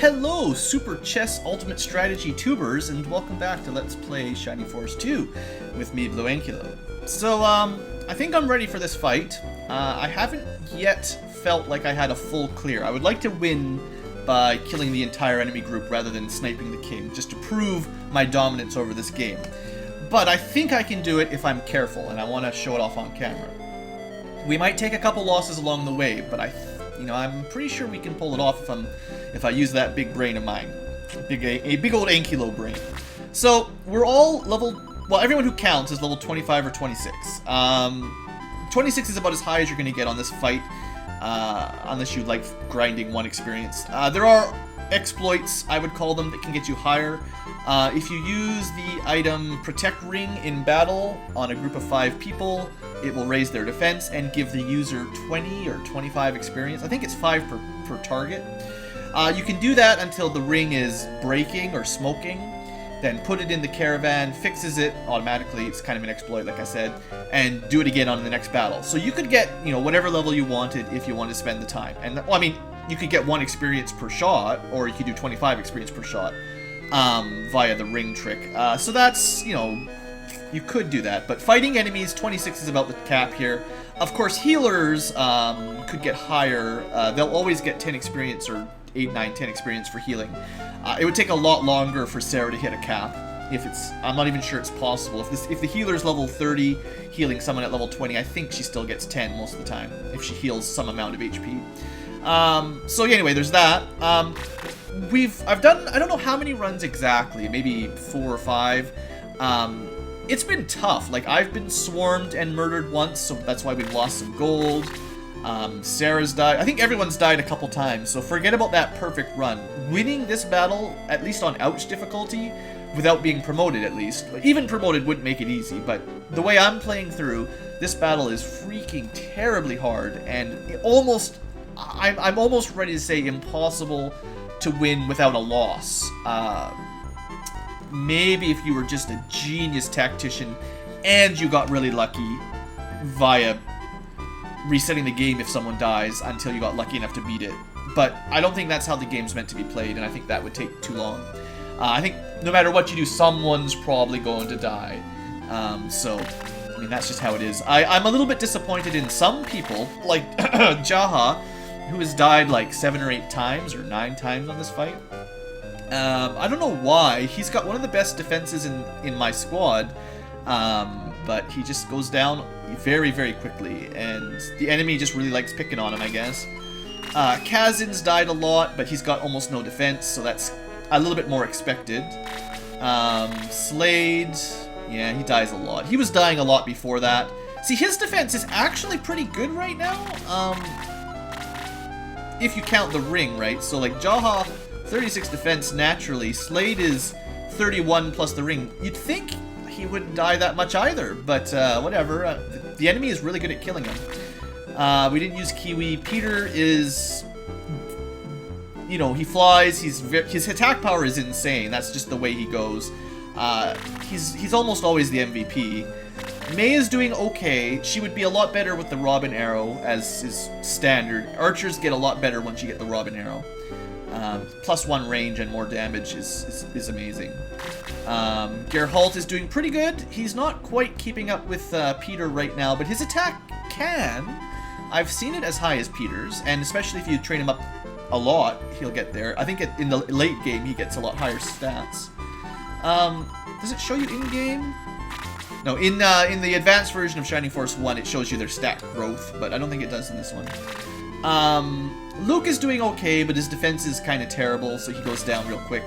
Hello, Super Chess Ultimate Strategy tubers, and welcome back to Let's Play Shining Force 2 with me, BlueAnkylo. So, I think I'm ready for this fight. I haven't yet felt like I had a full clear. I would like to win by killing the entire enemy group rather than sniping the king, just to prove my dominance over this game. But I think I can do it if I'm careful, and I want to show it off on camera. We might take a couple losses along the way, but I'm pretty sure we can pull it off if I use that big brain of mine, a big old Ankylo brain. So we're all level. Well, everyone who counts is level 25 or 26. 26 is about as high as you're going to get on this fight, unless you like grinding one experience. There are exploits, I would call them, that can get you higher. If you use the item Protect Ring in battle on a group of 5 people, it will raise their defense and give the user 20 or 25 experience. I think it's 5 per target. You can do that until the ring is breaking or smoking. Then put it in the caravan, fixes it automatically. It's kind of an exploit, like I said, and do it again on the next battle. So you could get, whatever level you wanted if you want to spend the time. And well, I mean, you could get 1 experience per shot, or you could do 25 experience per shot via the ring trick. So that's, you could do that. But fighting enemies, 26 is about the cap here. Of course, healers could get higher. They'll always get 10 experience or 8, 9, 10 experience for healing. It would take a lot longer for Sarah to hit a cap. I'm not even sure it's possible. If the healer's level 30, healing someone at level 20, I think she still gets 10 most of the time if she heals some amount of HP. So anyway, there's that. I've done, I don't know how many runs exactly, maybe 4 or 5. It's been tough. Like, I've been swarmed and murdered once, so that's why we've lost some gold. Sarah's died. I think everyone's died a couple times, so forget about that perfect run. Winning this battle, at least on ouch difficulty, without being promoted at least. Even promoted wouldn't make it easy, but the way I'm playing through, this battle is freaking terribly hard, and I'm almost ready to say impossible to win without a loss. Maybe if you were just a genius tactician and you got really lucky via resetting the game if someone dies until you got lucky enough to beat it. But I don't think that's how the game's meant to be played, and I think that would take too long. I think no matter what you do, someone's probably going to die. So, I mean, that's just how it is. I'm a little bit disappointed in some people, like Jaha, who has died like 7 or 8 times, or 9 times on this fight. I don't know why. He's got one of the best defenses in my squad, but he just goes down very, very quickly, and the enemy just really likes picking on him, I guess. Kazin's died a lot, but he's got almost no defense, so that's a little bit more expected. Slade, yeah, he dies a lot. He was dying a lot before that. See, his defense is actually pretty good right now, if you count the ring, right? So, like, Jaha, 36 defense naturally. Slade is 31 plus the ring. You'd think he wouldn't die that much either, but whatever. The enemy is really good at killing him. We didn't use Kiwi. Peter is, he flies. His attack power is insane. That's just the way he goes. He's almost always the MVP. May is doing okay. She would be a lot better with the Robin Arrow, as is standard. Archers get a lot better once you get the Robin Arrow. +1 range and more damage is amazing. Geralt is doing pretty good. He's not quite keeping up with Peter right now, but his attack can. I've seen it as high as Peter's, and especially if you train him up a lot, he'll get there. I think in the late game he gets a lot higher stats. Does it show you in-game? No, in the advanced version of Shining Force 1, it shows you their stat growth, but I don't think it does in this one. Luke is doing okay, but his defense is kind of terrible, so he goes down real quick.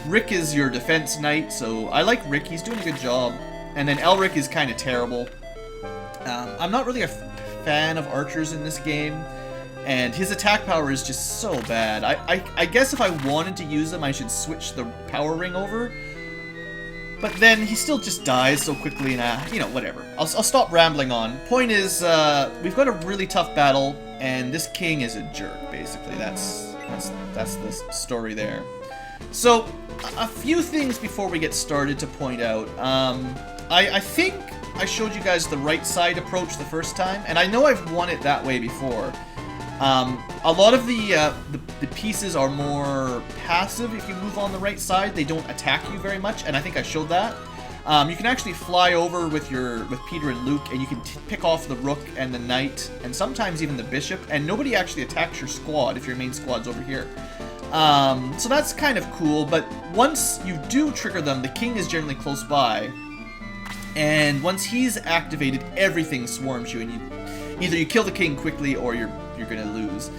Rick is your defense knight, so I like Rick. He's doing a good job. And then Elric is kind of terrible. I'm not really a fan of archers in this game, and his attack power is just so bad. I guess if I wanted to use him, I should switch the power ring over. But then he still just dies so quickly, and whatever. I'll stop rambling on. Point is, we've got a really tough battle, and this king is a jerk, basically. That's the story there. So, a few things before we get started to point out. I think I showed you guys the right side approach the first time, and I know I've won it that way before. A lot of the pieces are more passive if you move on the right side. They don't attack you very much, and I think I showed that. You can actually fly over with Peter and Luke, and you can pick off the rook and the knight, and sometimes even the bishop, and nobody actually attacks your squad if your main squad's over here. So that's kind of cool, but once you do trigger them, the king is generally close by, and once he's activated, everything swarms you, and either you kill the king quickly or you're gonna lose.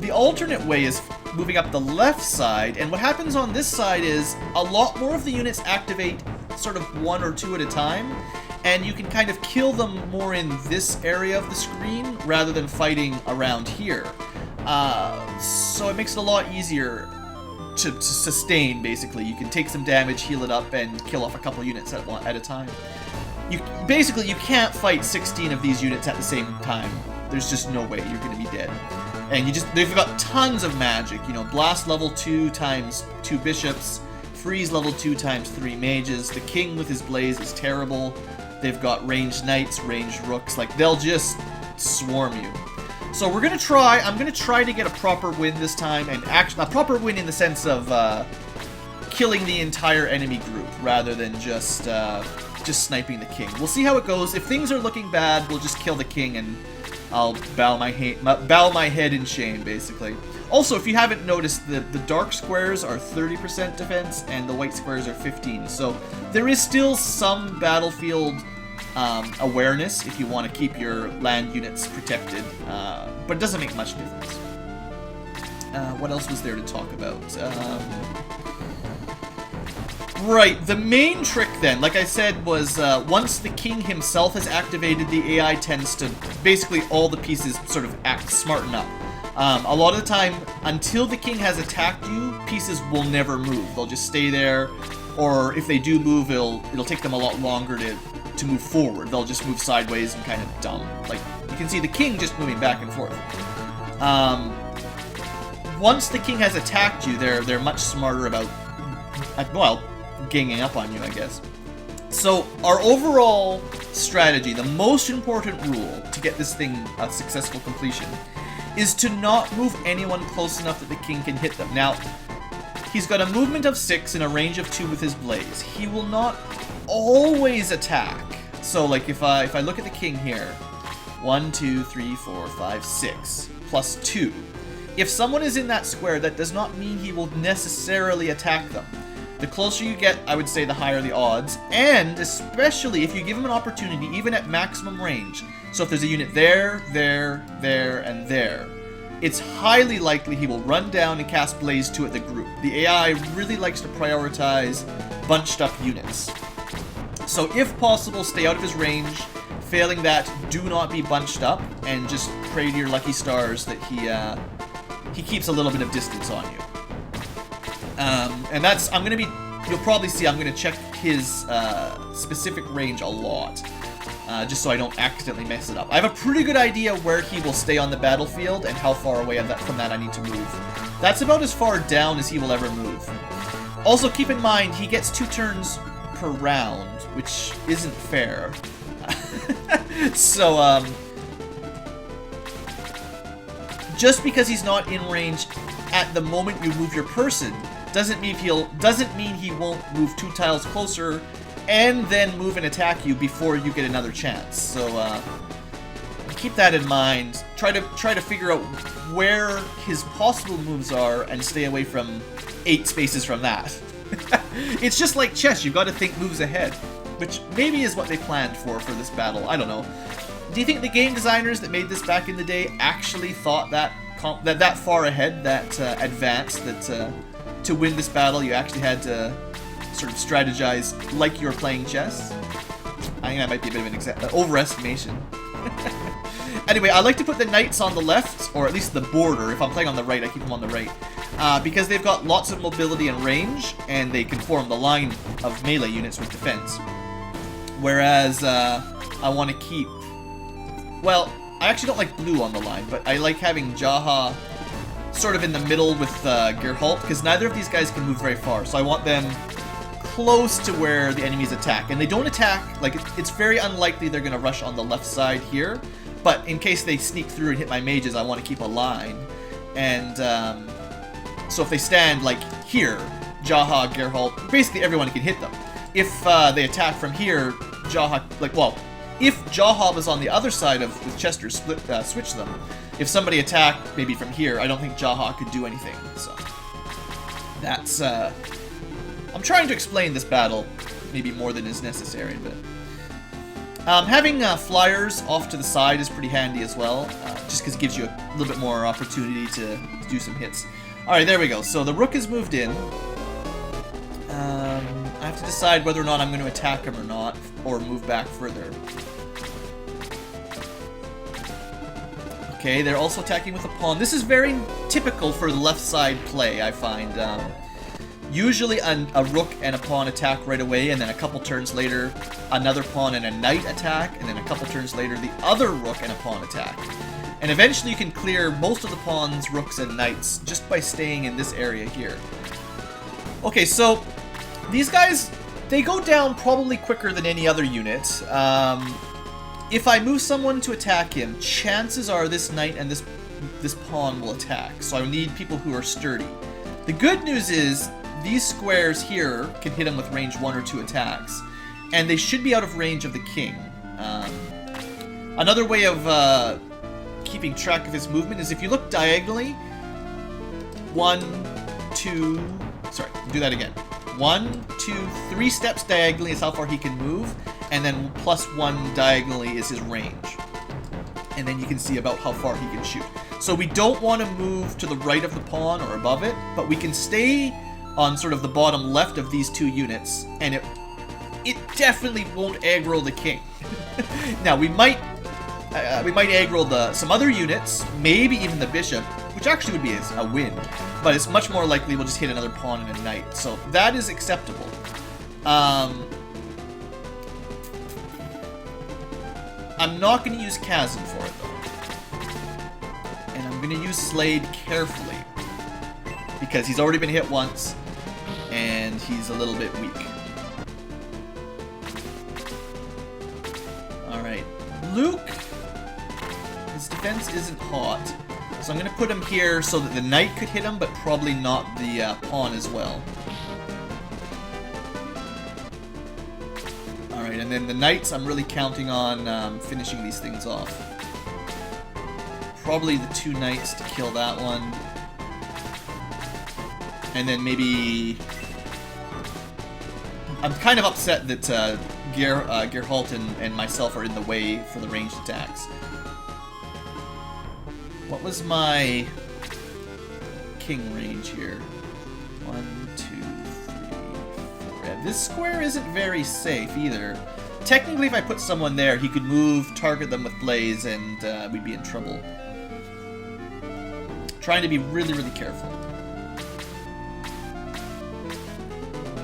The alternate way is moving up the left side, and what happens on this side is a lot more of the units activate sort of 1 or 2 at a time, and you can kind of kill them more in this area of the screen rather than fighting around here. So it makes it a lot easier to sustain, basically. You can take some damage, heal it up, and kill off a couple units at a time. Basically, you can't fight 16 of these units at the same time. There's just no way. You're going to be dead. And they've got tons of magic. You know, blast level 2 times 2 bishops, freeze level 2 times 3 mages. The king with his blaze is terrible. They've got ranged knights, ranged rooks. Like, they'll just swarm you. So I'm gonna try to get a proper win this time, and actually a proper win in the sense of killing the entire enemy group rather than just sniping the king. We'll see how it goes. If things are looking bad, we'll just kill the king and I'll bow my head in shame, basically. Also, if you haven't noticed, the dark squares are 30% defense and the white squares are 15%. So there is still some battlefield awareness if you want to keep your land units protected, but it doesn't make much difference. What else was there to talk about? Right, the main trick then, like I said, was once the king himself is activated, the AI tends to, basically all the pieces sort of smarten up. A lot of the time, until the king has attacked you, pieces will never move. They'll just stay there, or if they do move, it'll take them a lot longer to move forward. They'll just move sideways and kind of dumb. Like, you can see the king just moving back and forth. Once the king has attacked you, they're much smarter about, well, ganging up on you, I guess. So our overall strategy, the most important rule to get this thing a successful completion, is to not move anyone close enough that the king can hit them. Now, he's got a movement of 6 and a range of 2 with his blaze. He will not always attack. So, like, if I look at the king here, 1, 2, 3, 4, 5, 6, plus 2. If someone is in that square, that does not mean he will necessarily attack them. The closer you get, I would say, the higher the odds, and especially if you give him an opportunity, even at maximum range. So if there's a unit there, there, there, and there, it's highly likely he will run down and cast Blaze 2 at the group. The AI really likes to prioritize bunched up units. So if possible, stay out of his range. Failing that, do not be bunched up, and just pray to your lucky stars that he keeps a little bit of distance on you. And that's, you'll probably see I'm going to check his specific range a lot, just so I don't accidentally mess it up. I have a pretty good idea where he will stay on the battlefield and how far away from that I need to move. That's about as far down as he will ever move. Also, keep in mind, he gets 2 turns per round, which isn't fair. So, just because he's not in range at the moment you move your person doesn't mean he won't move 2 tiles closer and then move and attack you before you get another chance. So keep that in mind. Try to figure out where his possible moves are and stay away from 8 spaces from that. It's just like chess. You've got to think moves ahead, which maybe is what they planned for this battle. I don't know. Do you think the game designers that made this back in the day actually thought that far ahead, that advanced, that to win this battle you actually had to sort of strategize like you were playing chess? I think that might be a bit of an overestimation. Anyway, I like to put the knights on the left, or at least the border. If I'm playing on the right, I keep them on the right. Because they've got lots of mobility and range, and they can form the line of melee units with defense. Whereas, I want to keep... Well, I actually don't like blue on the line, but I like having Jaha sort of in the middle with Geralt, because neither of these guys can move very far, so I want them close to where the enemies attack. And they don't attack, like, it's very unlikely they're going to rush on the left side here, But in case they sneak through and hit my mages, I want to keep a line. And so if they stand like here, Jaha, Geralt, basically everyone can hit them. If they attack from here, Jaha, like, well, if Jaha was on the other side of with Chester, switch them. If somebody attacked maybe from here, I don't think Jaha could do anything. So that's I'm trying to explain this battle maybe more than is necessary, but having flyers off to the side is pretty handy as well, just because it gives you a little bit more opportunity to do some hits. Alright, there we go. So the rook has moved in. I have to decide whether or not I'm going to attack him or not, or move back further. Okay, they're also attacking with a pawn. This is very typical for the left side play, I find. Usually a rook and a pawn attack right away, and then a couple turns later, another pawn and a knight attack, and then a couple turns later, the other rook and a pawn attack. And eventually you can clear most of the pawns, rooks, and knights just by staying in this area here. Okay, so these guys, they go down probably quicker than any other unit. If I move someone to attack him, chances are this knight and this pawn will attack. So I need people who are sturdy. The good news is these squares here can hit him with range 1 or 2 attacks, and they should be out of range of the king. Another way of keeping track of his movement is if you look diagonally, 1, 2, sorry, do that again. 1, 2, 3 steps diagonally is how far he can move, and then +1 diagonally is his range. And then you can see about how far he can shoot. So we don't want to move to the right of the pawn or above it, but we can stay on sort of the bottom left of these two units, and it definitely won't aggro the king. Now we might aggro some other units, maybe even the bishop, which actually would be a win, but it's much more likely we'll just hit another pawn and a knight. So that is acceptable. I'm not going to use Kazan for it though, and I'm going to use Slade carefully because he's already been hit once and he's a little bit weak. Alright, Luke, his defense isn't hot, so I'm going to put him here so that the knight could hit him, but probably not the pawn as well. Alright, and then the knights, I'm really counting on finishing these things off. Probably the 2 knights to kill that one. And then maybe... I'm kind of upset that Geralt and myself are in the way for the ranged attacks. What was my king range here? 1, 2, 3, 4. Yeah, this square isn't very safe either. Technically, if I put someone there, he could move, target them with Blaze, and we'd be in trouble. Trying to be really, really careful.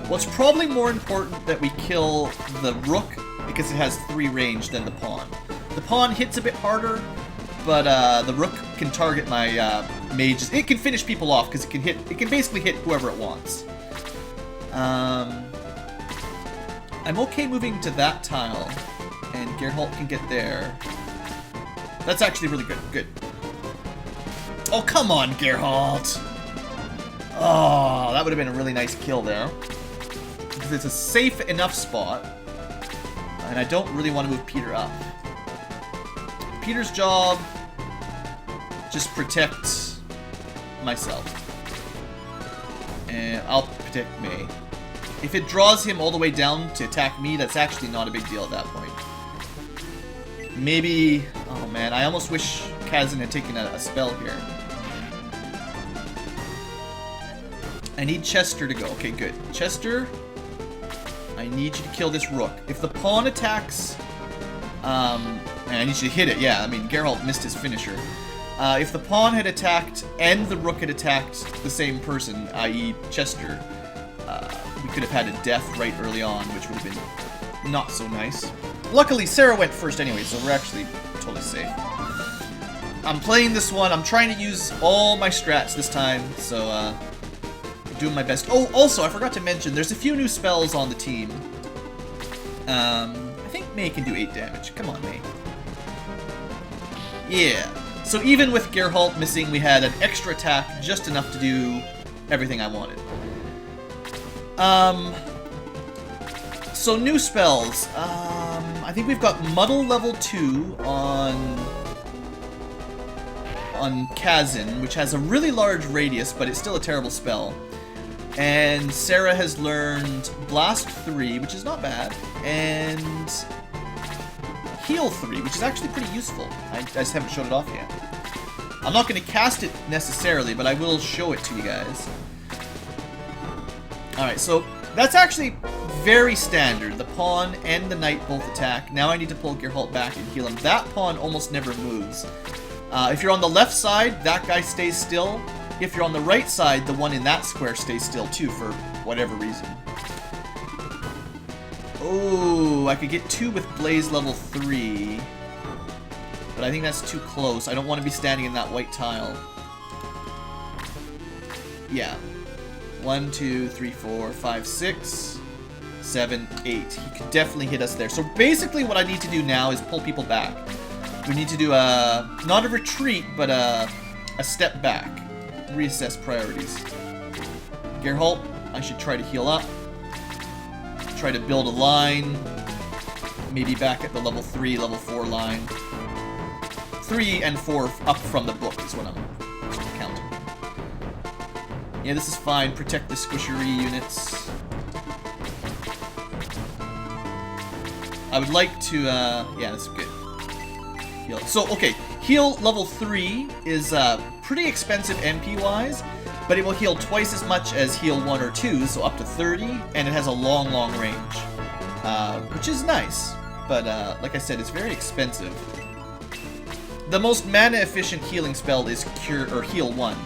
Well, it's probably more important that we kill the rook because it has 3 range than the pawn. The pawn hits a bit harder, but the rook can target my mages. It can finish people off because it can basically hit whoever it wants. I'm okay moving to that tile, and Geralt can get there. That's actually really good. Good. Oh, come on, Geralt! Oh, that would have been a really nice kill there. Because it's a safe enough spot, and I don't really want to move Peter up. Peter's job, just protect myself. And I'll protect May. If it draws him all the way down to attack me, that's actually not a big deal at that point. Maybe... Oh man, I almost wish Kazan had taken a spell here. I need Chester to go. Okay, good. Chester, I need you to kill this rook. If the pawn attacks... and I need you to hit it, yeah. I mean, Geralt missed his finisher. If the pawn had attacked and the rook had attacked the same person, i.e. Chester, we could have had a death right early on, which would have been not so nice. Luckily, Sarah went first anyway, so we're actually totally safe. I'm playing this one. I'm trying to use all my strats this time, so doing my best. Oh, also, I forgot to mention, there's a few new spells on the team. I think May can do 8 damage. Come on, May. Yeah. So even with Geralt missing, we had an extra attack, just enough to do everything I wanted. So new spells. I think we've got Muddle level 2 on Kazin, which has a really large radius, but it's still a terrible spell. And Sarah has learned Blast 3, which is not bad, and Heal 3, which is actually pretty useful. I just haven't showed it off yet. I'm not going to cast it necessarily, but I will show it to you guys. Alright, so that's actually very standard. The pawn and the knight both attack. Now I need to pull Geralt back and heal him. That pawn almost never moves. If you're on the left side, that guy stays still. If you're on the right side, the one in that square stays still too, for whatever reason. Oh, I could get 2 with Blaze level 3. But I think that's too close. I don't want to be standing in that white tile. Yeah. 1, 2, 3, 4, 5, 6, 7, 8. He could definitely hit us there. So basically what I need to do now is pull people back. We need to do a, not a retreat, but a step back. Reassess priorities. Geralt, I should try to heal up. Try to build a line. Maybe back at the level 3, level 4 line. 3 and 4 up from the book is what I'm counting. Yeah, this is fine. Protect the squishery units. I would like to, yeah, that's good. Heal. So, okay, heal level 3 is pretty expensive MP-wise, but it will heal twice as much as heal 1 or 2, so up to 30, and it has a long, long range, which is nice, but like I said, it's very expensive. The most mana-efficient healing spell is Cure or Heal 1,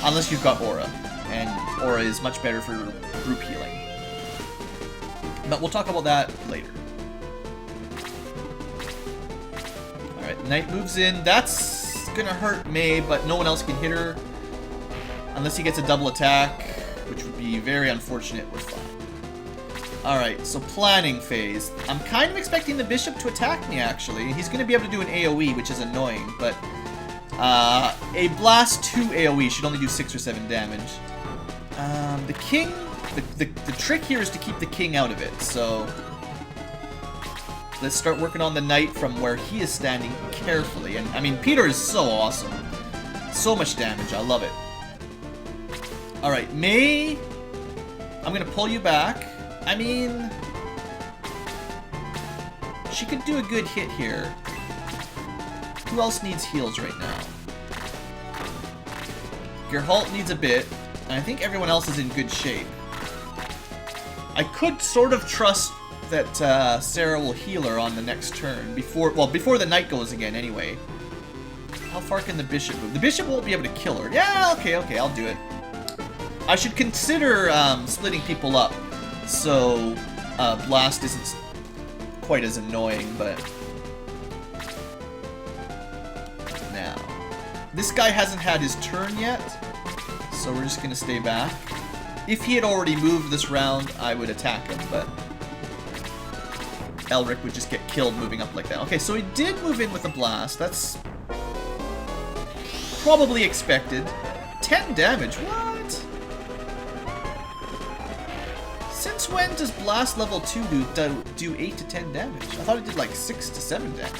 unless you've got Aura, and Aura is much better for group healing. But we'll talk about that later. Alright, Knight moves in. That's gonna hurt May, but no one else can hit her. Unless he gets a double attack, which would be very unfortunate. We're fine. Alright, so planning phase. I'm kind of expecting the bishop to attack me, actually. He's gonna be able to do an AoE, which is annoying, but a Blast 2 AoE should only do 6 or 7 damage. The king, the trick here is to keep the king out of it, so let's start working on the knight from where he is standing carefully. And I mean, Peter is so awesome. So much damage, I love it. Alright, May, I'm gonna pull you back. I mean, she could do a good hit here. Who else needs heals right now? Geralt needs a bit, and I think everyone else is in good shape. I could sort of trust that Sarah will heal her on the next turn, before the knight goes again anyway. How far can the bishop move? The bishop won't be able to kill her. Yeah, okay, I'll do it. I should consider splitting people up, so Blast isn't quite as annoying, but... Now, this guy hasn't had his turn yet, so we're just gonna stay back. If he had already moved this round, I would attack him, but Elric would just get killed moving up like that. Okay, so he did move in with a Blast. That's probably expected. 10 damage, what? Since when does Blast level 2 do 8 to 10 damage? I thought it did like 6 to 7 damage.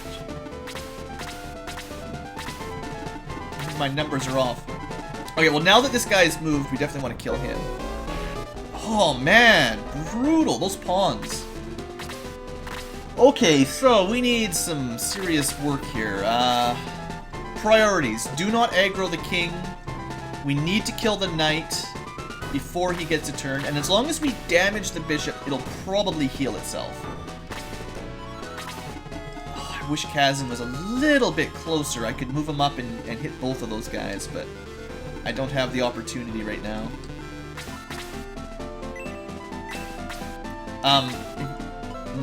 I think my numbers are off. Okay, well now that this guy's moved, we definitely want to kill him. Oh man, brutal, those pawns. Okay, so we need some serious work here. Priorities. Do not aggro the king. We need to kill the knight before he gets a turn, and as long as we damage the bishop, it'll probably heal itself. Oh, I wish Kazin was a little bit closer. I could move him up and hit both of those guys, but I don't have the opportunity right now.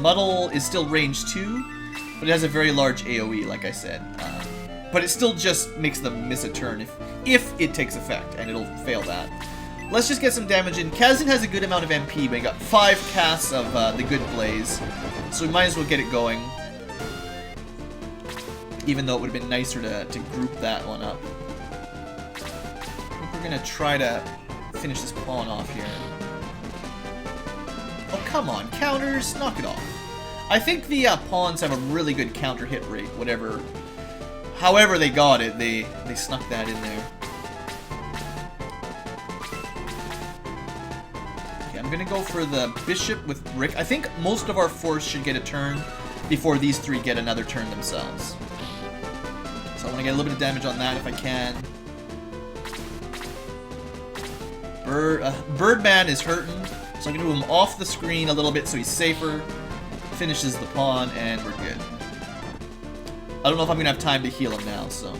Muddle is still range 2, but it has a very large AoE, like I said. But it still just makes them miss a turn if it takes effect, and it'll fail that. Let's just get some damage in. Kazin has a good amount of MP, but he got 5 casts of the good blaze, so we might as well get it going. even though it would have been nicer to group that one up. I think we're gonna try to finish this pawn off here. Oh, come on, counters, knock it off. I think the pawns have a really good counter hit rate, whatever. However they got it, they snuck that in there. Okay, I'm gonna go for the bishop with Rick. I think most of our force should get a turn before these three get another turn themselves. So I want to get a little bit of damage on that if I can. Birdman is hurting, so I'm gonna move him off the screen a little bit so he's safer. Finishes the pawn, and we're good. I don't know if I'm gonna have time to heal him now, so.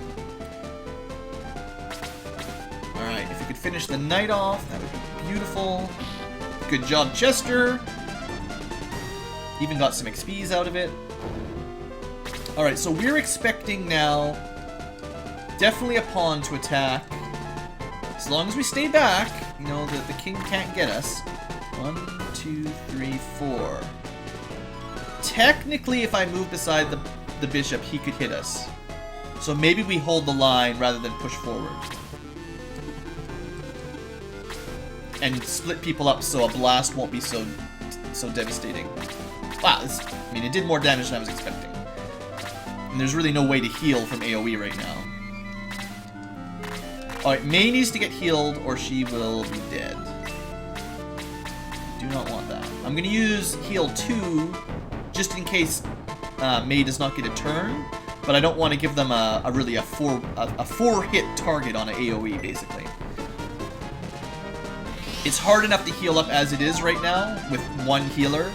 Alright, if we could finish the knight off, that would be beautiful. Good job, Chester. Even got some XPs out of it. Alright, so we're expecting now definitely a pawn to attack. As long as we stay back, you know, the king can't get us. 1, 2, 3, 4. Technically, if I move beside the bishop, he could hit us. So maybe we hold the line rather than push forward. And split people up so a blast won't be so devastating. Wow, I mean, it did more damage than I was expecting. And there's really no way to heal from AoE right now. Alright, Mei needs to get healed or she will be dead. Do not want that. I'm going to use heal 2 just in case Mei does not get a turn, but I don't want to give them really a 4-hit target on an AoE, basically. It's hard enough to heal up as it is right now with one healer,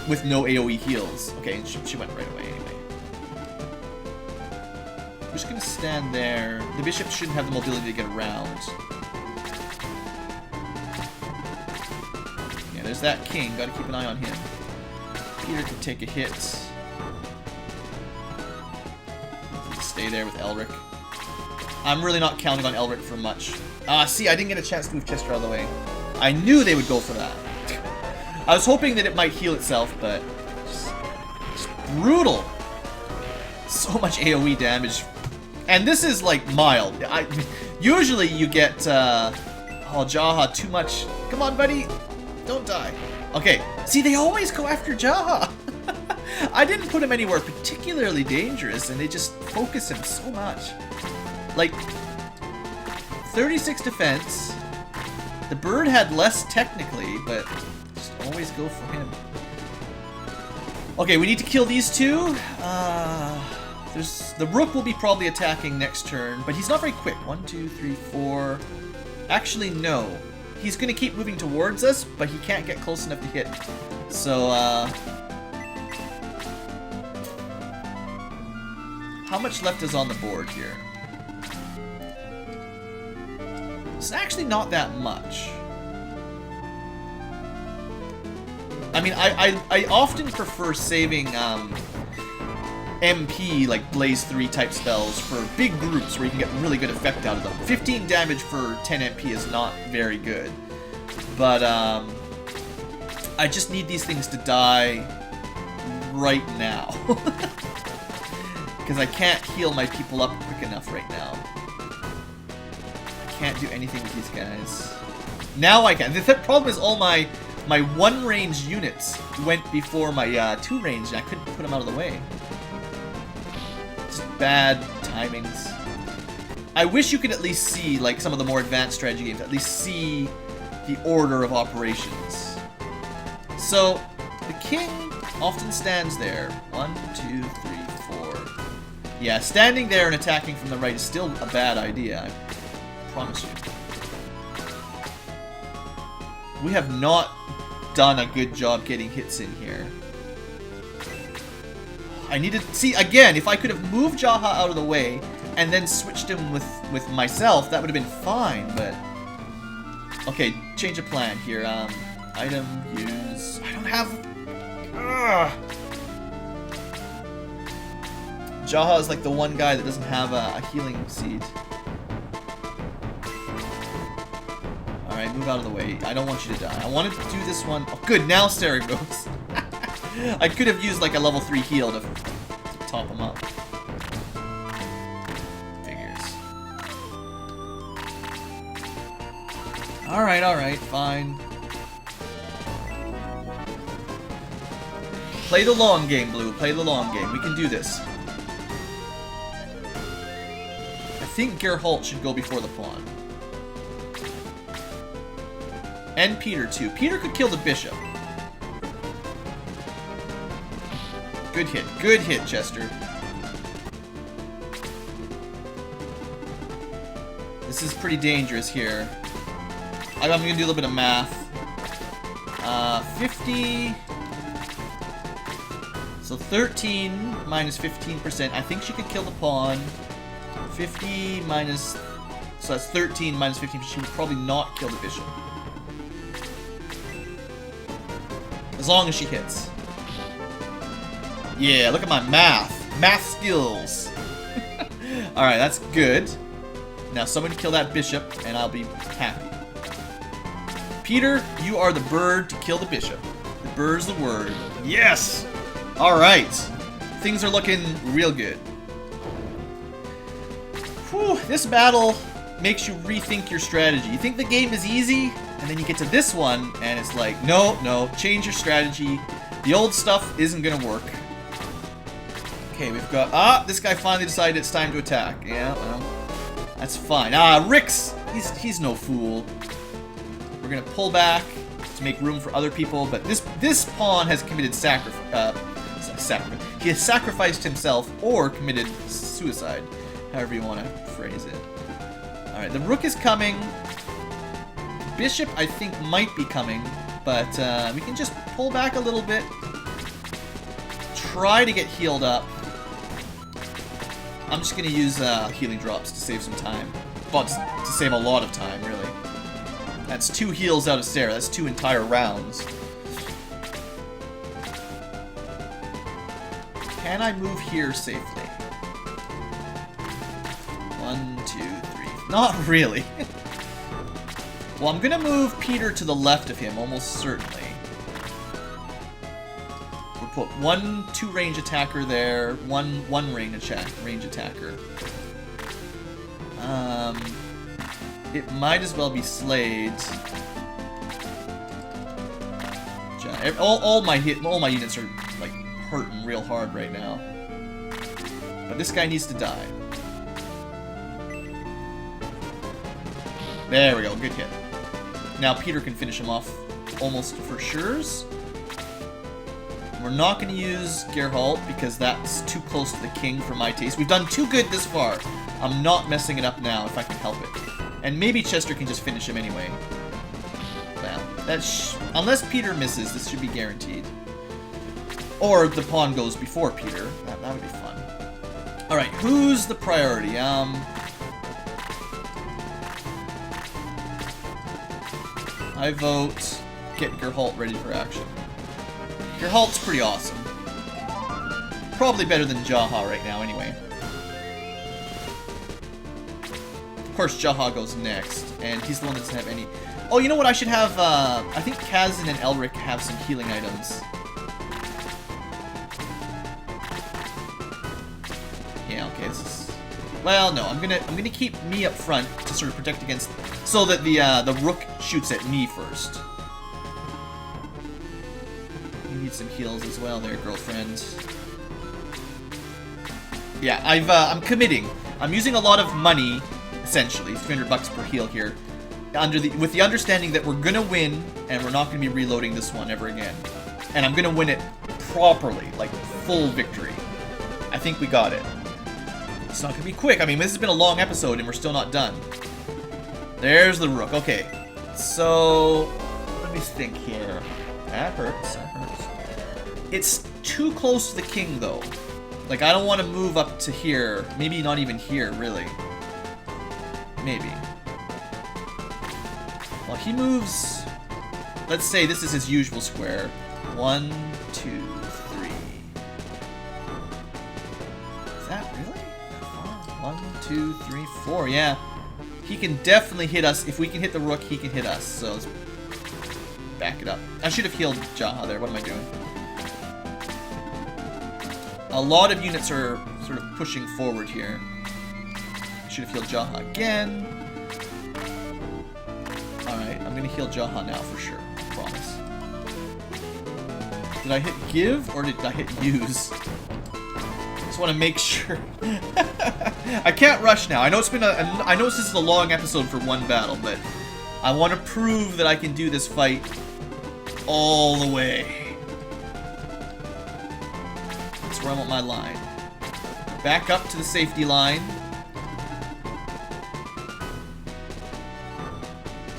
with no AoE heals. Okay, and she went right away anyway. We're just going to stand there. The bishop shouldn't have the mobility to get around. Yeah, there's that king. Got to keep an eye on him. Peter could take a hit. Stay there with Elric. I'm really not counting on Elric for much. See, I didn't get a chance to move Chester out of the way. I knew they would go for that. I was hoping that it might heal itself, but just brutal. So much AoE damage. And this is, like, mild. Usually you get, oh, Jaha, too much. Come on, buddy. Don't die. Okay. See, they always go after Jaha. I didn't put him anywhere particularly dangerous, and they just focus him so much. Like, 36 defense. The bird had less technically, but just always go for him. Okay, we need to kill these two. The rook will be probably attacking next turn, but he's not very quick. 1, 2, 3, 4. Actually, no. He's going to keep moving towards us, but he can't get close enough to hit. So, how much left is on the board here? It's actually not that much. I mean, I often prefer saving MP, like Blaze 3 type spells, for big groups where you can get really good effect out of them. 15 damage for 10 MP is not very good. But I just need these things to die right now. Because I can't heal my people up quick enough right now. I can't do anything with these guys. Now I can. The problem is all my 1-range units went before my 2-range, and I couldn't put them out of the way. Just bad timings. I wish you could at least see, like some of the more advanced strategy games, at least see the order of operations. So, the king often stands there. 1, 2, 3, 4. Yeah, standing there and attacking from the right is still a bad idea, I promise you. We have not done a good job getting hits in here. I need to see, again, if I could have moved Jaha out of the way and then switched him with myself, that would have been fine, but... Okay, change of plan here. Item, use... I don't have... Ugh. Jaha is like the one guy that doesn't have a healing seed. Alright, move out of the way. I don't want you to die. I wanted to do this one... Oh, good, now Sarah goes. I could have used like a level 3 heal to top him up. Alright, fine. Play the long game, Blue. Play the long game. We can do this. I think Geralt should go before the pawn. And Peter, too. Peter could kill the bishop. Good hit, Chester. This is pretty dangerous here. I'm gonna do a little bit of math. 50... So 13 minus 15%. I think she could kill the pawn. 50 minus... So that's 13 minus 15%. She would probably not kill the bishop. As long as she hits. Yeah, look at my math. Math skills. Alright, that's good. Now someone kill that bishop, and I'll be happy. Peter, you are the bird to kill the bishop. The bird's the word. Yes! Alright. Things are looking real good. Whew, this battle makes you rethink your strategy. You think the game is easy, and then you get to this one, and it's like, no, change your strategy. The old stuff isn't gonna work. Okay, we've got... this guy finally decided it's time to attack. Yeah, well, that's fine. Rix! He's no fool. We're gonna pull back to make room for other people, but this pawn has committed sacrifice. He has sacrificed himself or committed suicide, however you want to phrase it. Alright, the rook is coming. Bishop, I think, might be coming, but we can just pull back a little bit. Try to get healed up. I'm just going to use healing drops to save some time. Well, to save a lot of time, really. That's 2 heals out of Sarah. That's 2 entire rounds. Can I move here safely? 1, 2, 3. Not really. Well, I'm gonna move Peter to the left of him, almost certainly. We'll put 1 2-range attacker there, one range attacker. It might as well be Slade's. All my units are like hurting real hard right now. But this guy needs to die. There we go, good hit. Now Peter can finish him off almost for sure's. We're not going to use Geralt because that's too close to the king for my taste. We've done too good this far. I'm not messing it up now if I can help it. And maybe Chester can just finish him anyway. Well, unless Peter misses, this should be guaranteed. Or the pawn goes before Peter. That would be fun. Alright, who's the priority? I vote get Geralt ready for action. Geralt's pretty awesome. Probably better than Jaha right now, anyway. Of course, Jaha goes next, and he's the one that doesn't have any... Oh, you know what? I should have, I think Kazan and Elric have some healing items. Yeah, okay, this is... Well, no, I'm gonna keep me up front to sort of protect against... So that the rook shoots at me first. You need some heals as well there, girlfriend. Yeah, I'm committing. I'm using a lot of money, essentially, $300 per heal here, with the understanding that we're gonna win, and we're not gonna be reloading this one ever again. And I'm gonna win it properly, like full victory. I think we got it. It's not gonna be quick. I mean, this has been a long episode, and we're still not done. There's the rook. Okay, so let me think here. That hurts. That hurts. It's too close to the king, though. Like, I don't want to move up to here. Maybe not even here, really. Maybe. Well, he moves... Let's say this is his usual square. 1, 2, 3. Is that really? 1, 2, 3, 4. Yeah. He can definitely hit us. If we can hit the rook, he can hit us. So let's back it up. I should have healed Jaha there. What am I doing? A lot of units are sort of pushing forward here. Should have healed Jaha again. Alright, I'm gonna heal Jaha now for sure. Promise. Did I hit give or did I hit use? Just want to make sure. I can't rush now. I know it's been I know this is a long episode for one battle, but I want to prove that I can do this fight all the way. That's where I want my line. Back up to the safety line.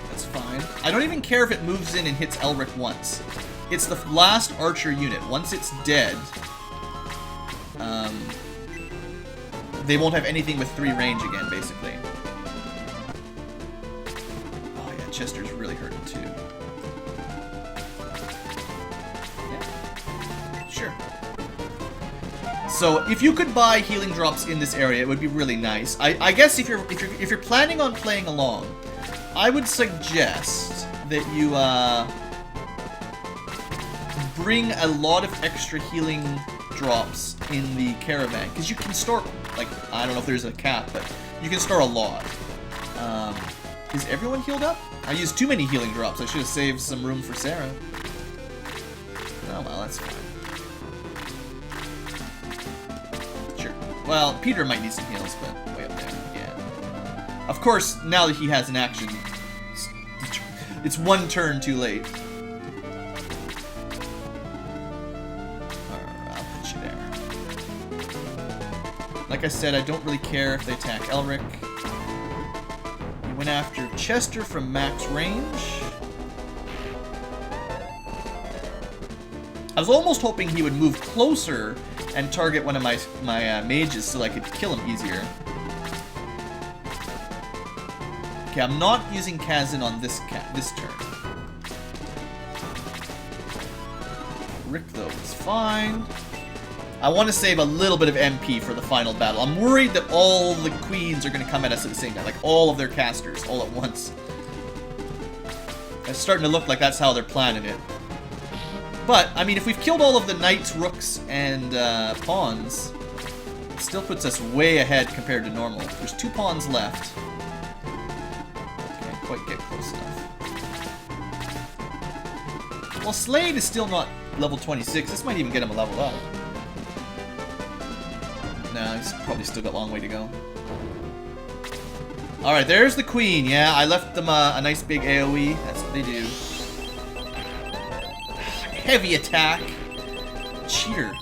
That's fine. I don't even care if it moves in and hits Elric once. It's the last archer unit. Once it's dead, they won't have anything with 3 range again, basically. Oh yeah, Chester's really hurting too. Yeah. Sure. So if you could buy healing drops in this area, it would be really nice. I guess if you're planning on playing along, I would suggest that you bring a lot of extra healing drops in the caravan, because you can store, like, I don't know if there's a cap, but you can store a lot. Is everyone healed up? I used too many healing drops. I should have saved some room for Sarah. Oh well, that's fine. Sure. Well, Peter might need some heals, but way up there. Yeah. Of course, now that he has an action, it's one turn too late. Like I said, I don't really care if they attack Elric. He went after Chester from max range. I was almost hoping he would move closer and target one of my mages so I could kill him easier. Okay, I'm not using Kazin on this turn. Rick, though, is fine. I want to save a little bit of MP for the final battle. I'm worried that all the queens are going to come at us at the same time. Like, all of their casters, all at once. It's starting to look like that's how they're planning it. But, I mean, if we've killed all of the knights, rooks, and pawns, it still puts us way ahead compared to normal. There's 2 pawns left. Can't quite get close enough. Well, Slade is still not level 26. This might even get him a level up. No, he's probably still got a long way to go. Alright, there's the queen. Yeah, I left them a nice big AoE. That's what they do. Heavy attack. Cheater.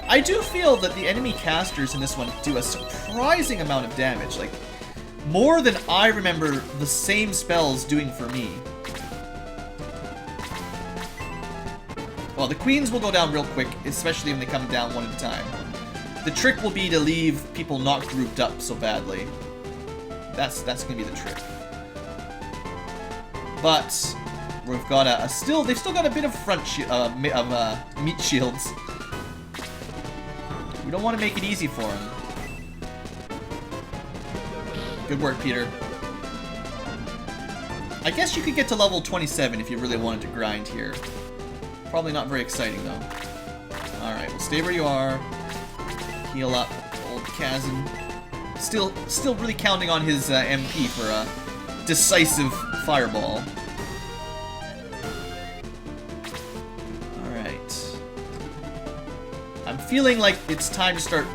I do feel that the enemy casters in this one do a surprising amount of damage. Like, more than I remember the same spells doing for me. Well, the queens will go down real quick, especially when they come down one at a time. The trick will be to leave people not grouped up so badly. That's gonna be the trick. But we've got they've still got a bit of front meat shields. We don't want to make it easy for them. Good work, Peter. I guess you could get to level 27 if you really wanted to grind here. Probably not very exciting though. All right, well, stay where you are. Heal up, old Kazin. Still really counting on his MP for a decisive fireball. Alright. I'm feeling like it's time to start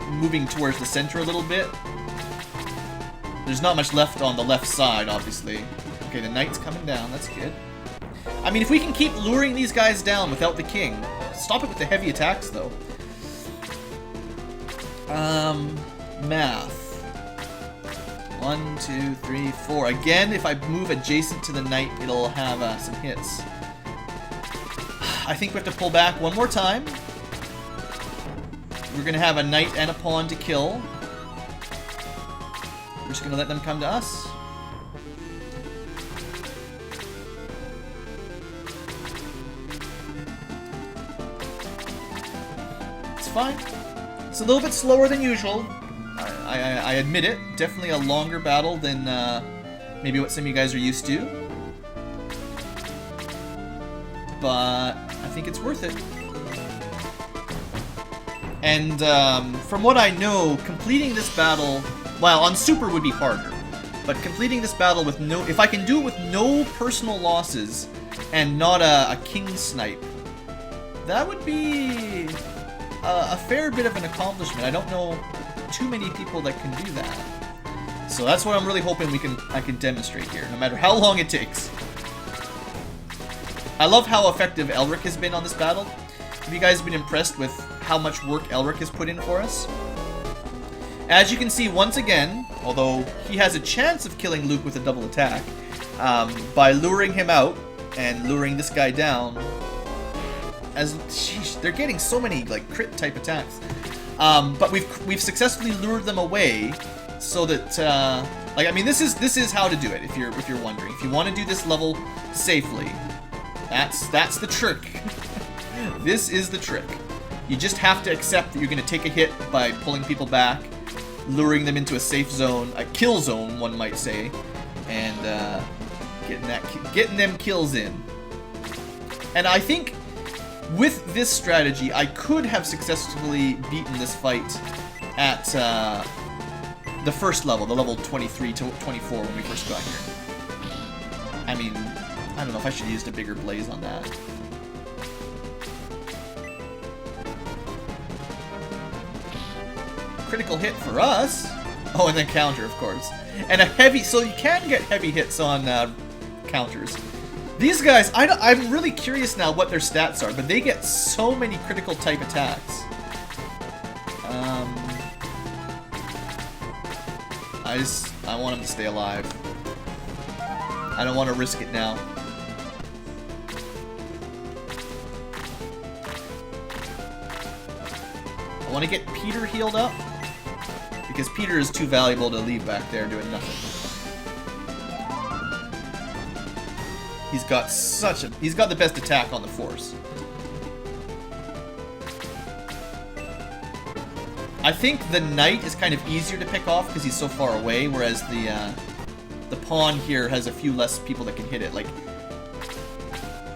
moving towards the center a little bit. There's not much left on the left side, obviously. Okay, the knight's coming down, that's good. I mean, if we can keep luring these guys down without the king. Stop it with the heavy attacks, though. Math. 1, 2, 3, 4. Again, if I move adjacent to the knight, it'll have some hits. I think we have to pull back one more time. We're gonna have a knight and a pawn to kill. We're just gonna let them come to us. It's fine. It's a little bit slower than usual. I admit it. Definitely a longer battle than maybe what some of you guys are used to. But I think it's worth it. And from what I know, completing this battle, well, on Super would be harder. But completing this battle with no... If I can do it with no personal losses and not a king snipe, that would be a fair bit of an accomplishment. I don't know too many people that can do that. So that's what I'm really hoping I can demonstrate here, no matter how long it takes. I love how effective Elric has been on this battle. Have you guys been impressed with how much work Elric has put in for us? As you can see, once again, although he has a chance of killing Luke with a double attack, by luring him out and luring this guy down, sheesh, they're getting so many like crit type attacks. But we've successfully lured them away, so that like, I mean, this is how to do it. If you're wondering, if you want to do this level safely, that's the trick. This is the trick. You just have to accept that you're going to take a hit by pulling people back, luring them into a safe zone, a kill zone, one might say, and getting them kills in. And I think with this strategy, I could have successfully beaten this fight at the first level, the level 23 to 24 when we first got here. I mean, I don't know if I should have used a bigger blaze on that. Critical hit for us. Oh, and then counter, of course. And a heavy... So you can get heavy hits on counters. These guys, I'm really curious now what their stats are, but they get so many critical type attacks. I want them to stay alive. I don't want to risk it now. I want to get Peter healed up, because Peter is too valuable to leave back there doing nothing. He's got the best attack on the Force. I think the Knight is kind of easier to pick off because he's so far away, whereas the Pawn here has a few less people that can hit it. Like,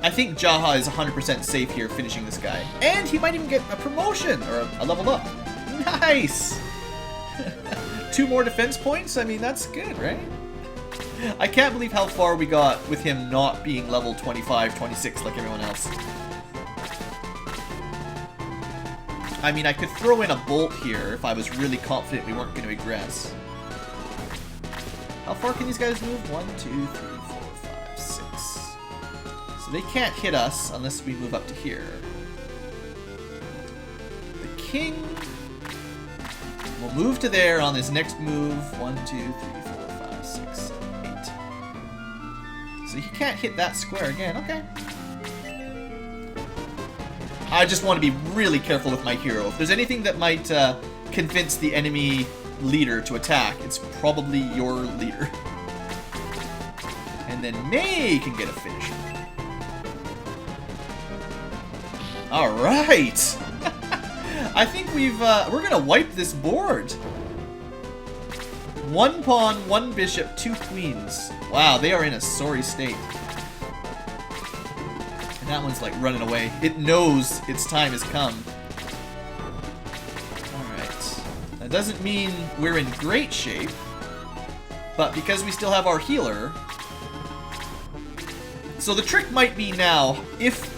I think Jaha is 100% safe here finishing this guy. And he might even get a promotion, or a level up. Nice! 2 more defense points? I mean, that's good, right? I can't believe how far we got with him not being level 25, 26 like everyone else. I mean, I could throw in a bolt here if I was really confident we weren't going to aggress. How far can these guys move? 1, 2, 3, 4, 5, 6. So they can't hit us unless we move up to here. The king will move to there on his next move. 1, 2, 3, 4, 5, 6, 7, 8. So he can't hit that square again. Okay. I just want to be really careful with my hero. If there's anything that might convince the enemy leader to attack, it's probably your leader. And then May can get a finisher. All right. I think we're gonna wipe this board. 1 pawn, 1 bishop, 2 queens. Wow, they are in a sorry state. And that one's like running away. It knows its time has come. Alright. That doesn't mean we're in great shape, but because we still have our healer. So the trick might be now,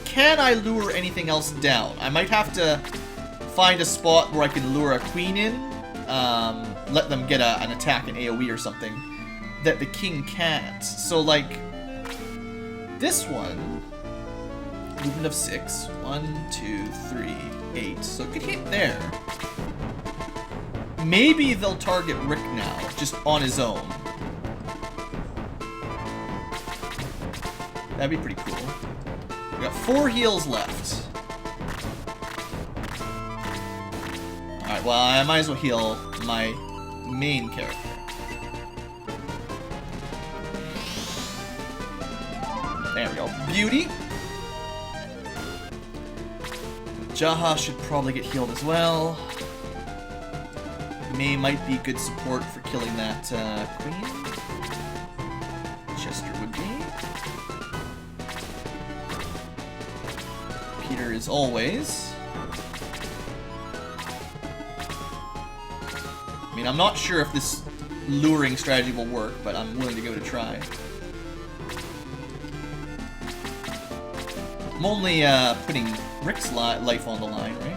can I lure anything else down? I might have to find a spot where I can lure a queen in, let them get an attack, an AoE or something, that the king can't. So, like, this one, movement of 6, 1, 2, 3, 8, so it could hit there. Maybe they'll target Rick now, just on his own. That'd be pretty cool. We got 4 heals left. Alright, well, I might as well heal my main character. There we go. Beauty! Jaha should probably get healed as well. May might be good support for killing that queen. Chester would be. Peter is always. I mean, I'm not sure if this luring strategy will work, but I'm willing to give it a try. I'm only putting Rick's life on the line, right?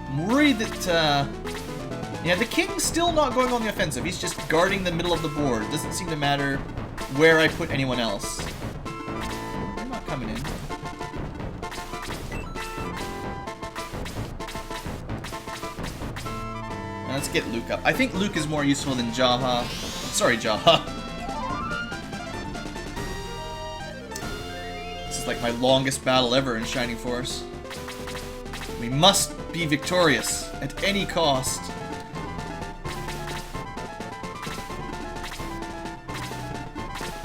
I'm worried that, yeah, the king's still not going on the offensive. He's just guarding the middle of the board. It doesn't seem to matter where I put anyone else. They're not coming in. Let's get Luke up. I think Luke is more useful than Jaha. Sorry, Jaha. This is like my longest battle ever in Shining Force. We must be victorious at any cost.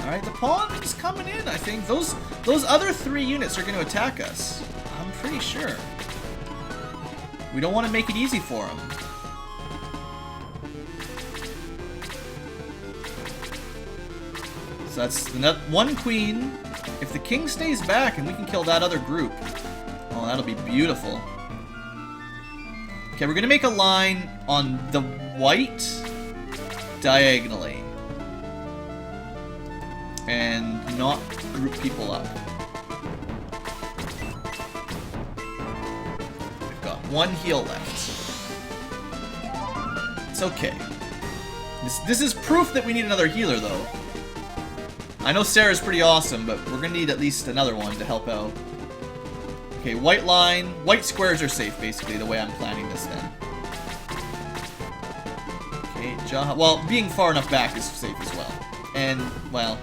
Alright, the pawn is coming in, I think. Those other 3 units are going to attack us. I'm pretty sure. We don't want to make it easy for them. So that's one queen. If the king stays back and we can kill that other group, oh, that'll be beautiful. Okay, we're gonna make a line on the white diagonally and not group people up. We've got 1 heal left. It's okay. This is proof that we need another healer, though. I know Sarah's pretty awesome, but we're gonna need at least another one to help out. Okay, white line. White squares are safe, basically, the way I'm planning this then. Okay, Jaha. Well, being far enough back is safe as well. And, well,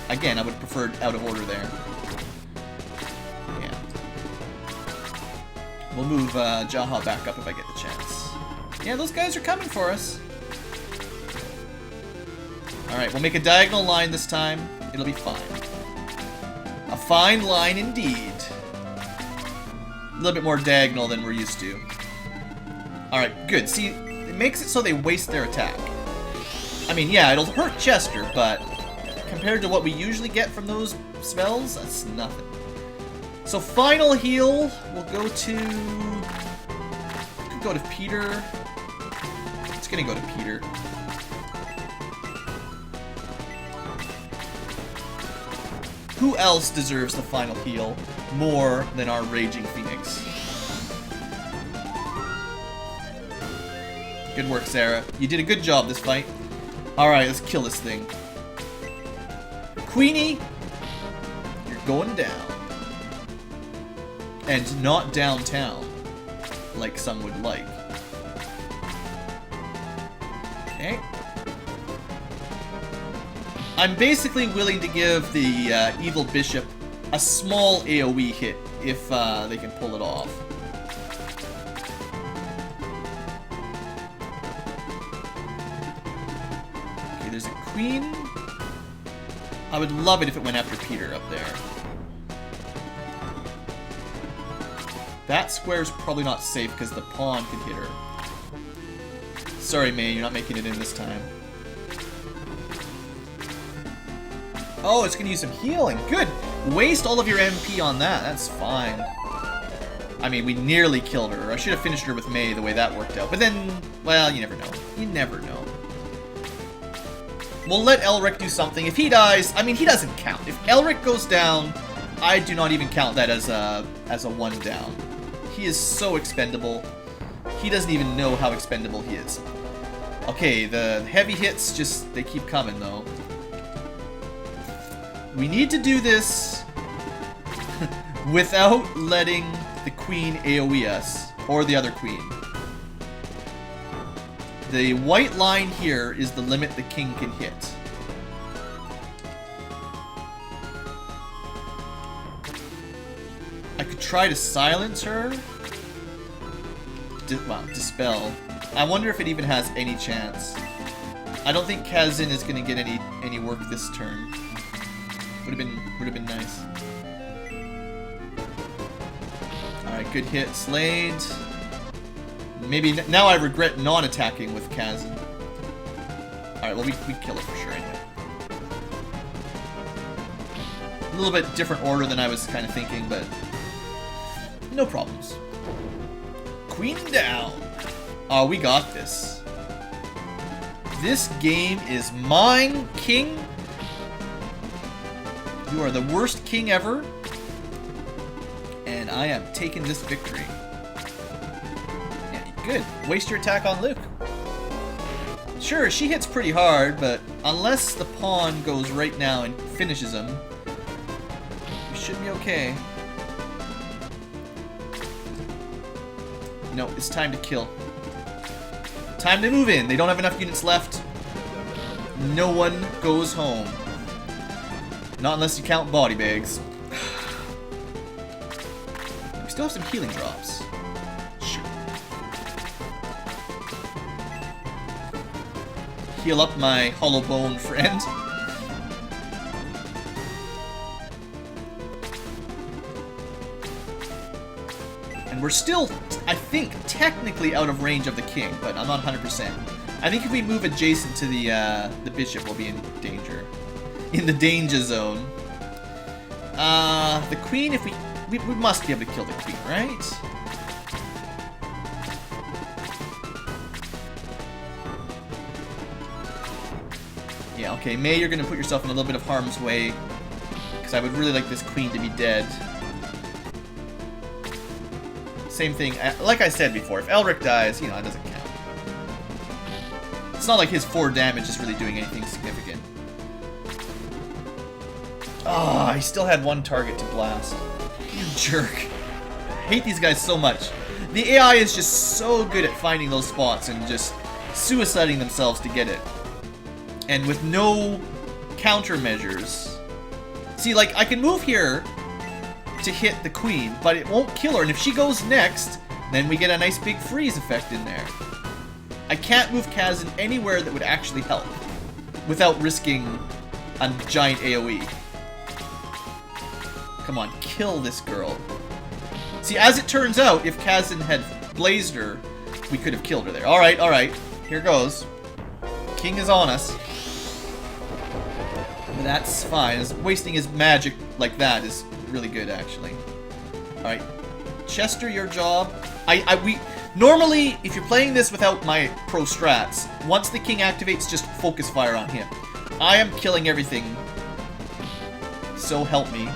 again, I would have preferred out of order there. Yeah. We'll move Jaha back up if I get the chance. Yeah, those guys are coming for us. Alright, we'll make a diagonal line this time. It'll be fine. A fine line indeed. A little bit more diagonal than we're used to. Alright, good. See, it makes it so they waste their attack. I mean, yeah, it'll hurt Chester, but compared to what we usually get from those spells, that's nothing. So final heal, we'll go to... Could go to Peter. It's gonna go to Peter. Who else deserves the final heal more than our Raging Phoenix? Good work, Sarah. You did a good job this fight. Alright, let's kill this thing. Queenie, you're going down. And not downtown, like some would like. Okay. I'm basically willing to give the evil bishop a small AoE hit if they can pull it off. Okay, there's a queen. I would love it if it went after Peter up there. That square's probably not safe because the pawn could hit her. Sorry, May, you're not making it in this time. Oh, it's gonna use some healing. Good. Waste all of your MP on that. That's fine. I mean, we nearly killed her. I should have finished her with May the way that worked out. But then, well, you never know. You never know. We'll let Elric do something. If he dies, I mean, he doesn't count. If Elric goes down, I do not even count that as a 1 down. He is so expendable. He doesn't even know how expendable he is. Okay, the heavy hits just, they keep coming though. We need to do this without letting the queen AoE us, or the other queen. The white line here is the limit the king can hit. I could try to silence her. Well, dispel. I wonder if it even has any chance. I don't think Kazin is going to get any work this turn. Would have been nice. Alright, good hit. Slade. Maybe now I regret non-attacking with Kazin. Alright, well we kill it for sure anyway. little bit different order than I was kind of thinking, but no problems. Queen down. Oh, we got this. This game is mine, king. You are the worst king ever. And I am taking this victory. Yeah, good. Waste your attack on Luke. Sure, she hits pretty hard, but unless the pawn goes right now and finishes him, we should be okay. No, it's time to kill. Time to move in. They don't have enough units left. No one goes home. Not unless you count body bags. We still have some healing drops. Sure. Heal up my hollow bone friend. And we're still, I think, technically out of range of the king, but I'm not 100%. I think if we move adjacent to the bishop, we'll be in danger. In the danger zone. The queen, if we must be able to kill the queen, right? Yeah, okay, May, you're gonna put yourself in a little bit of harm's way, because I would really like this queen to be dead. Same thing, like I said before, if Elric dies, you know, it doesn't count. It's not like his 4 damage is really doing anything significant. Ah, he still had 1 target to blast. You jerk. I hate these guys so much. The AI is just so good at finding those spots and just suiciding themselves to get it. And with no countermeasures. See, like, I can move here to hit the queen, but it won't kill her. And if she goes next, then we get a nice big freeze effect in there. I can't move Kazan anywhere that would actually help without risking a giant AoE. Come on, kill this girl. See, as it turns out, if Kazan had blazed her, we could have killed her there. Alright, alright. Here goes. King is on us. That's fine. Wasting his magic like that is really good, actually. Alright. Chester, your job. Normally, if you're playing this without my pro strats, once the king activates, just focus fire on him. I am killing everything. So help me.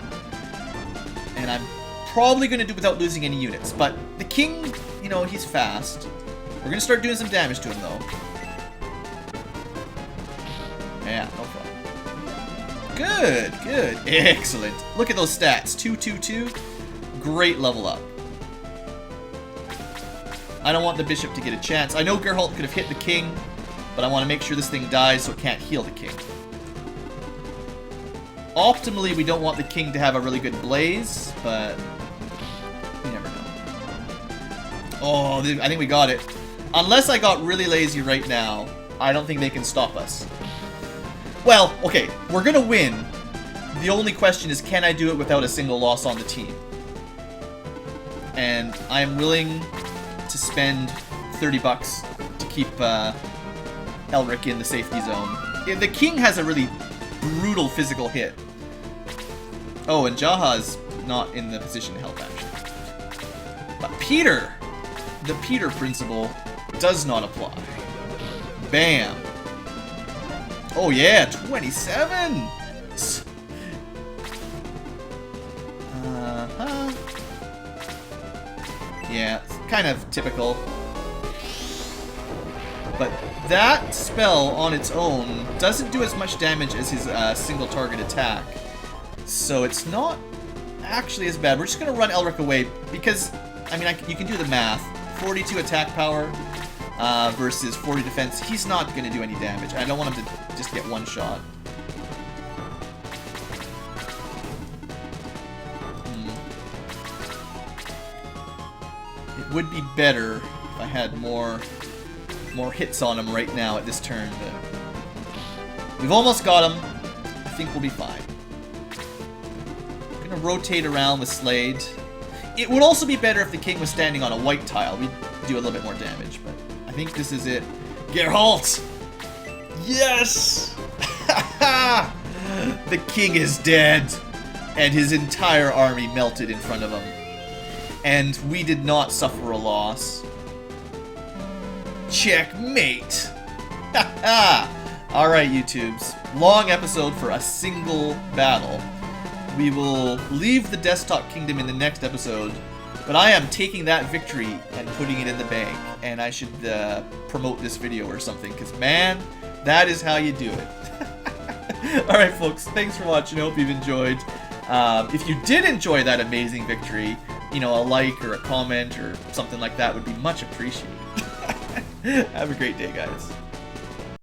And I'm probably going to do it without losing any units. But the king, you know, he's fast. We're going to start doing some damage to him, though. Yeah, no problem. Good, good. Excellent. Look at those stats. 222. Great level up. I don't want the bishop to get a chance. I know Geralt could have hit the king, but I want to make sure this thing dies so it can't heal the king. Optimally, we don't want the king to have a really good blaze, but you never know. Oh, I think we got it. Unless I got really lazy right now, I don't think they can stop us. Well, okay, we're gonna win. The only question is, can I do it without a single loss on the team? And I'm willing to spend 30 bucks to keep Elric in the safety zone. Yeah, the king has a really brutal physical hit. Oh, and Jaha's not in the position to help, actually. But Peter, the Peter principle, does not apply. Bam. Oh yeah, 27! Uh-huh. Yeah, it's kind of typical. But that spell on its own doesn't do as much damage as his single target attack. So it's not actually as bad. We're just going to run Elric away because, I mean, you can do the math. 42 attack power versus 40 defense. He's not going to do any damage. I don't want him to just get one shot. It would be better if I had more hits on him right now at this turn, but we've almost got him. I think we'll be fine. I'm gonna rotate around with Slade. It would also be better if the king was standing on a white tile. We'd do a little bit more damage, but I think this is it. Geralt! Yes! The king is dead! and his entire army melted in front of him. And we did not suffer a loss. Checkmate! Alright, YouTubes. Long episode for a single battle. We will leave the Desktop Kingdom in the next episode, but I am taking that victory and putting it in the bank, and I should promote this video or something, because man, that is how you do it. Alright folks, thanks for watching, I hope you've enjoyed. If you did enjoy that amazing victory, you know, a like or a comment or something like that would be much appreciated. Have a great day, guys.